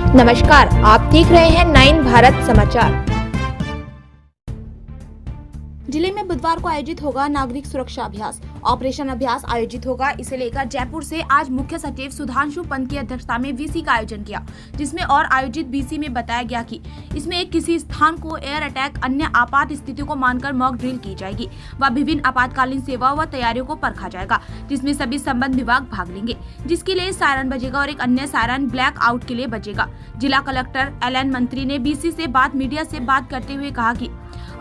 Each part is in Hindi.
नमस्कार, आप देख रहे हैं 9 भारत समाचार। जिले में बुधवार को आयोजित होगा नागरिक सुरक्षा अभ्यास। ऑपरेशन अभ्यास आयोजित होगा, इसे लेकर जयपुर से आज मुख्य सचिव सुधांशु पंत की अध्यक्षता में वीसी का आयोजन किया, जिसमें और आयोजित वीसी में बताया गया कि इसमें किसी स्थान को एयर अटैक अन्य आपात स्थिति को मानकर मॉक ड्रिल की जाएगी व विभिन्न आपातकालीन सेवाओं व तैयारियों को परखा जाएगा, जिसमें सभी संबंध विभाग भाग लेंगे, जिसके लिए सायरन बजेगा और एक अन्य सायरन ब्लैक आउट के लिए बजेगा। जिला कलेक्टर एलएन मंत्री ने वीसी से बाद मीडिया से बात करते हुए कहा कि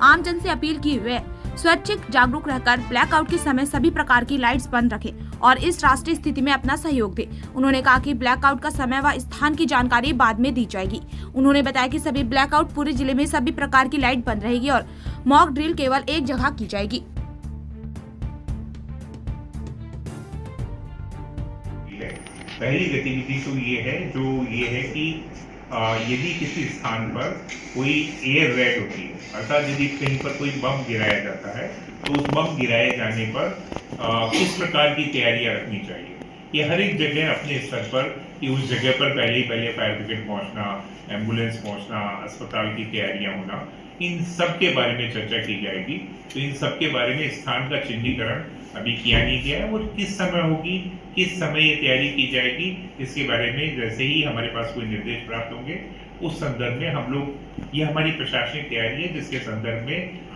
आम जन से अपील की वे स्वैच्छिक जागरूक रहकर ब्लैकआउट के समय सभी प्रकार की लाइट्स बंद रखें और इस राष्ट्रीय स्थिति में अपना सहयोग दें। उन्होंने कहा कि ब्लैकआउट का समय व स्थान की जानकारी बाद में दी जाएगी। उन्होंने बताया कि सभी ब्लैकआउट पूरे जिले में सभी प्रकार की लाइट बंद रहेगी और मॉक ड्रिल केवल एक जगह की जाएगी। पहली गतिविधि तो ये है कि यदि किसी स्थान पर कोई एयर रेड होती है, अर्थात यदि कहीं पर कोई बम गिराया जाता है तो उस बम गिराए जाने पर किस प्रकार की तैयारियां रखनी चाहिए। ये हर एक जगह अपने स्तर पर कि उस जगह पर पहले फायर ब्रिगेड पहुंचना, एम्बुलेंस पहुंचना, अस्पताल की तैयारियां होना, इन सब के बारे में चर्चा की जाएगी। तो इन सब के बारे में स्थान का चिन्हीकरण अभी किया नहीं गया है और किस समय होगी, किस समय ये तैयारी की जाएगी, इसके बारे में जैसे ही हमारे पास कोई निर्देश प्राप्त होंगे उस संदर्भ में हम लोग, ये हमारी प्रशासनिक तैयारी है जिसके संदर्भ में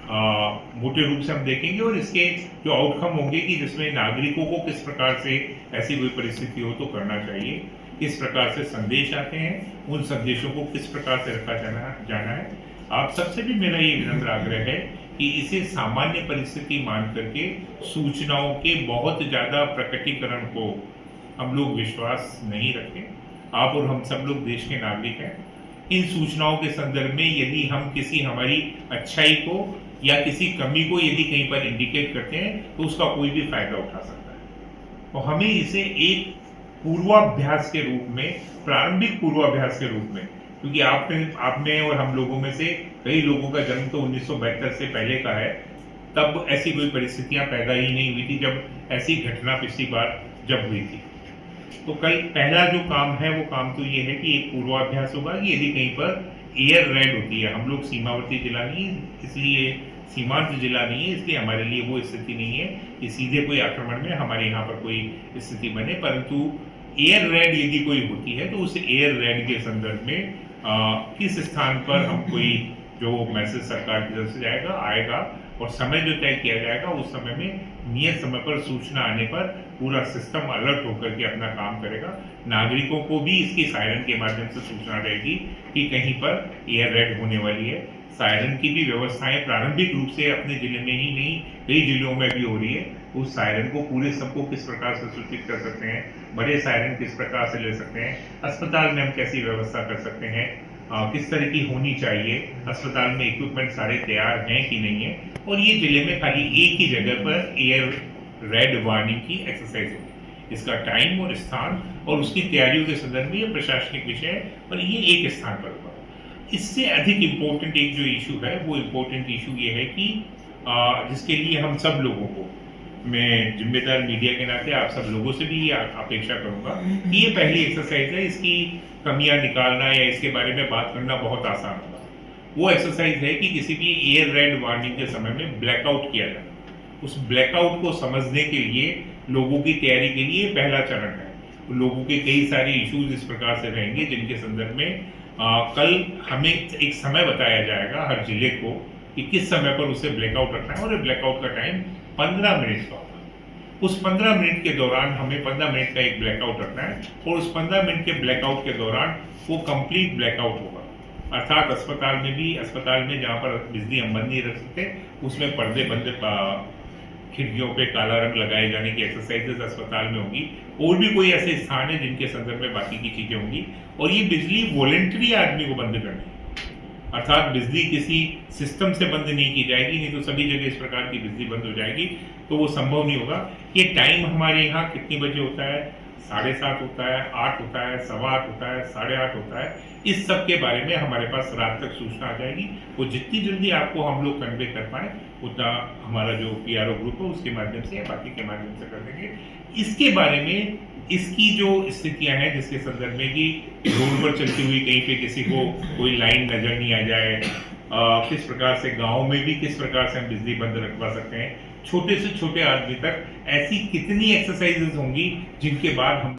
मोटे रूप से हम देखेंगे और इसके जो आउटकम होंगे कि जिसमें नागरिकों को किस प्रकार से ऐसी कोई परिस्थिति हो तो करना चाहिए, किस प्रकार से संदेश आते हैं, उन संदेशों को किस प्रकार से रखा जाना है। आप सबसे भी मेरा ये विनम्र आग्रह है कि इसे सामान्य परिस्थिति मान करके सूचनाओं के बहुत ज्यादा प्रकटीकरण को हम लोग विश्वास नहीं रखें। आप और हम सब लोग देश के नागरिक हैं। इन सूचनाओं के संदर्भ में यदि हम किसी हमारी अच्छाई को या किसी कमी को यदि कहीं पर इंडिकेट करते हैं तो उसका कोई भी फायदा उठा सकता है। और हमें इसे एक पूर्वाभ्यास के रूप में, प्रारंभिक पूर्वाभ्यास के रूप में, क्योंकि आपने और हम लोगों में से कई लोगों का जन्म तो 1972 से पहले का है, तब ऐसी कोई परिस्थितियां पैदा ही नहीं हुई थी जब ऐसी घटना पिछली बार जब हुई थी। तो कल पहला जो काम है वो काम तो ये है कि एक पूर्वाभ्यास होगा कि यदि कहीं पर एयर रेड होती है, हम लोग सीमावर्ती जिला नहीं, इसलिए सीमांत जिला नहीं है, इसलिए हमारे लिए वो स्थिति नहीं है कि सीधे कोई आक्रमण में हमारे यहाँ पर कोई स्थिति बने, परंतु एयर रेड यदि कोई होती है तो उस एयर रेड के संदर्भ में किस स्थान पर हम कोई जो मैसेज सरकार की तरफ से आएगा और समय जो तय किया जाएगा उस समय में नियत समय पर सूचना आने पर पूरा सिस्टम अलर्ट होकर के अपना काम करेगा। नागरिकों को भी इसकी सायरन के माध्यम से सूचना रहेगी कि कहीं पर एयर रेड होने वाली है। सायरन की भी व्यवस्थाएं प्रारंभिक रूप से अपने जिले में ही नहीं कई जिलों में भी हो रही है। उस सायरन को पूरे सबको किस प्रकार से सूचित कर सकते हैं, बड़े सायरन किस प्रकार से ले सकते हैं, अस्पताल में हम कैसी व्यवस्था कर सकते हैं, किस तरह की होनी चाहिए, अस्पताल में इक्विपमेंट सारे तैयार हैं कि नहीं है। और ये जिले में खाली एक ही जगह पर एयर रेड वार्निंग की एक्सरसाइज होगी। इसका टाइम और स्थान और उसकी तैयारियों के संदर्भ में ये प्रशासनिक विषय है और ये एक स्थान पर होगा। इससे अधिक इम्पोर्टेंट एक जो इशू है वो इम्पोर्टेंट इशू ये है कि जिसके लिए हम सब लोगों को, मैं जिम्मेदार मीडिया के नाते आप सब लोगों से भी ये अपेक्षा करूंगा कि ये पहली एक्सरसाइज है, इसकी कमियां निकालना या इसके बारे में बात करना बहुत आसान होगा। वो एक्सरसाइज है कि किसी भी एयर रेड वार्निंग के समय में ब्लैकआउट किया जाए। उस ब्लैकआउट को समझने के लिए लोगों की तैयारी के लिए पहला चरण है। तो लोगों के कई सारे इश्यूज इस प्रकार से रहेंगे जिनके संदर्भ में कल हमें एक समय बताया जाएगा हर जिले को कि किस समय पर उसे ब्लैकआउट रखना है और ब्लैकआउट का टाइम 15 मिनट का होगा। उस 15 मिनट के दौरान हमें 15 मिनट का एक ब्लैकआउट रखना है और उस 15 मिनट के ब्लैकआउट के दौरान वो कंप्लीट ब्लैकआउट होगा। अर्थात अस्पताल में जहाँ पर बिजली हम बंद नहीं रख सकते उसमें पर्दे बंद, खिड़कियों पे काला रंग लगाए जाने की एक्सरसाइजेस अस्पताल में होगी। और भी कोई ऐसे स्थान है जिनके संदर्भ में बाकी की चीजें होंगी। और ये बिजली वॉलेंटरी आदमी को बंद करनी है, अर्थात बिजली किसी सिस्टम से बंद नहीं की जाएगी, नहीं तो सभी जगह इस प्रकार की बिजली बंद हो जाएगी तो वो संभव नहीं होगा। ये टाइम हमारे यहाँ कितने बजे होता है, 7:30 होता है, 8 होता है, 8:15 होता है, 8:30 होता है, इस सब के बारे में हमारे पास रात तक सूचना आ जाएगी। वो जितनी जल्दी आपको हम लोग कन्वे कर पाए उतना हमारा जो PRO ग्रुप है उसके माध्यम से या बाकी के माध्यम से कर देंगे। इसके बारे में इसकी जो स्थितियां हैं जिसके संदर्भ में कि रोड पर चलती हुई कहीं पे किसी को कोई लाइन नजर नहीं आ जाए, किस प्रकार से गांव में भी किस प्रकार से हम बिजली बंद रखवा सकते हैं, छोटे से छोटे आदमी तक ऐसी कितनी एक्सरसाइजेज होंगी जिनके बाद हम